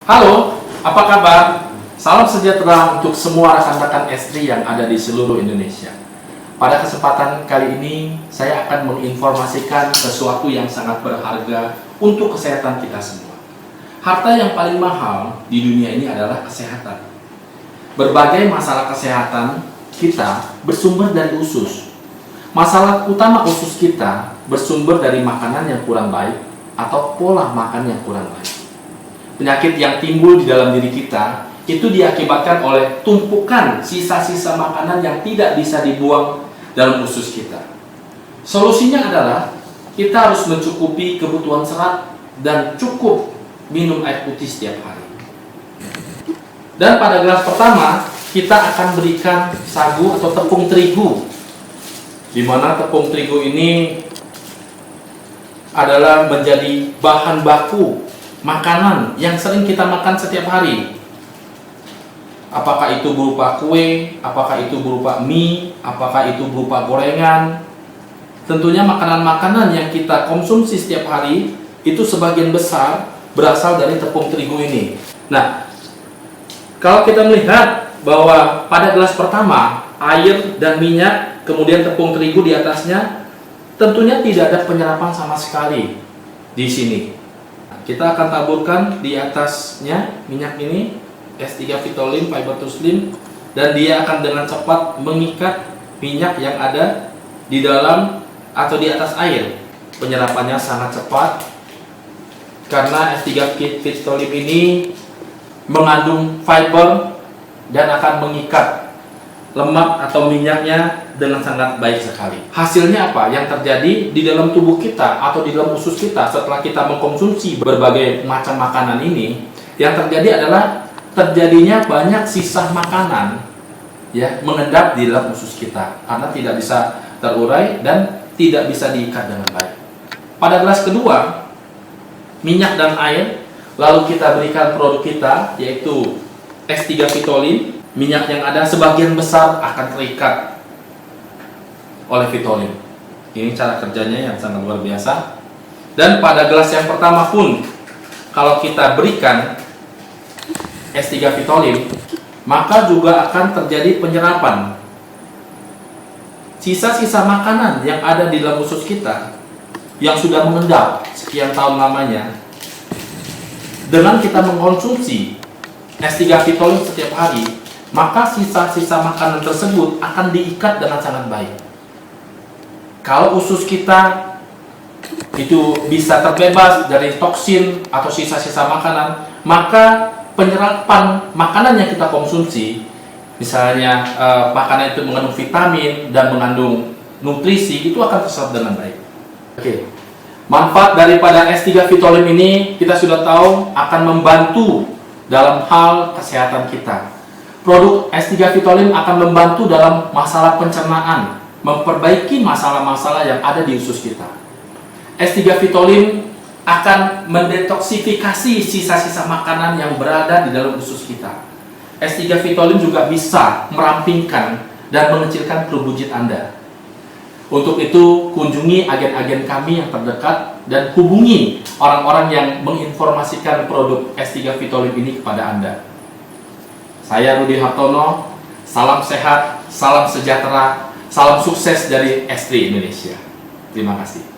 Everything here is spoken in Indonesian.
Halo, apa kabar? Salam sejahtera untuk semua rekan-rekan S3 yang ada di seluruh Indonesia. Pada kesempatan kali ini, saya akan menginformasikan sesuatu yang sangat berharga untuk kesehatan kita semua. Harta yang paling mahal di dunia ini adalah kesehatan. Berbagai masalah kesehatan kita bersumber dari usus. Masalah utama usus kita bersumber dari makanan yang kurang baik atau pola makan yang kurang baik. Penyakit yang timbul di dalam diri kita itu diakibatkan oleh tumpukan sisa-sisa makanan yang tidak bisa dibuang dalam usus kita. Solusinya adalah kita harus mencukupi kebutuhan serat dan cukup minum air putih setiap hari. Dan pada gelas pertama kita akan berikan sagu atau tepung terigu, di mana tepung terigu ini adalah menjadi bahan baku makanan yang sering kita makan setiap hari. Apakah itu berupa kue, apakah itu berupa mie, apakah itu berupa gorengan. Tentunya makanan-makanan yang kita konsumsi setiap hari itu sebagian besar berasal dari tepung terigu ini. Nah, kalau kita melihat bahwa pada gelas pertama air dan minyak, kemudian tepung terigu di atasnya, tentunya tidak ada penyerapan sama sekali di sini. Kita akan taburkan di atasnya minyak ini S3 Vitolim Fiber to Slim, dan dia akan dengan cepat mengikat minyak yang ada di dalam atau di atas air. Penyerapannya sangat cepat karena S3 Vitolim ini mengandung fiber dan akan mengikat lemak atau minyaknya dengan sangat baik sekali. Hasilnya apa? Yang terjadi di dalam tubuh kita atau di dalam usus kita setelah kita mengkonsumsi berbagai macam makanan ini, yang terjadi adalah terjadinya banyak sisa makanan ya mengendap di dalam usus kita karena tidak bisa terurai dan tidak bisa diikat dengan baik. Pada gelas kedua, minyak dan air, lalu kita berikan produk kita yaitu S3 Vitolim. Minyak yang ada sebagian besar akan terikat oleh Vitolim. Ini cara kerjanya yang sangat luar biasa. Dan pada gelas yang pertama pun, kalau kita berikan S3 Vitolim, maka juga akan terjadi penyerapan sisa-sisa makanan yang ada di dalam usus kita yang sudah mengendap sekian tahun lamanya. Dengan kita mengkonsumsi S3 Vitolim setiap hari, maka sisa-sisa makanan tersebut akan diikat dengan sangat baik. Kalau usus kita itu bisa terbebas dari toksin atau sisa-sisa makanan, maka penyerapan makanan yang kita konsumsi, misalnya makanan itu mengandung vitamin dan mengandung nutrisi, itu akan terserap dengan baik. Oke. Manfaat daripada S3 Vitolim ini kita sudah tahu akan membantu dalam hal kesehatan kita. Produk S3 Vitolim akan membantu dalam masalah pencernaan, memperbaiki masalah-masalah yang ada di usus kita. S3 Vitolim akan mendetoksifikasi sisa-sisa makanan yang berada di dalam usus kita. S3 Vitolim juga bisa merampingkan dan mengecilkan perut buncit Anda. Untuk itu, kunjungi agen-agen kami yang terdekat dan hubungi orang-orang yang menginformasikan produk S3 Vitolim ini kepada Anda. Saya Rudi Hartono, salam sehat, salam sejahtera, salam sukses dari S3 Indonesia. Terima kasih.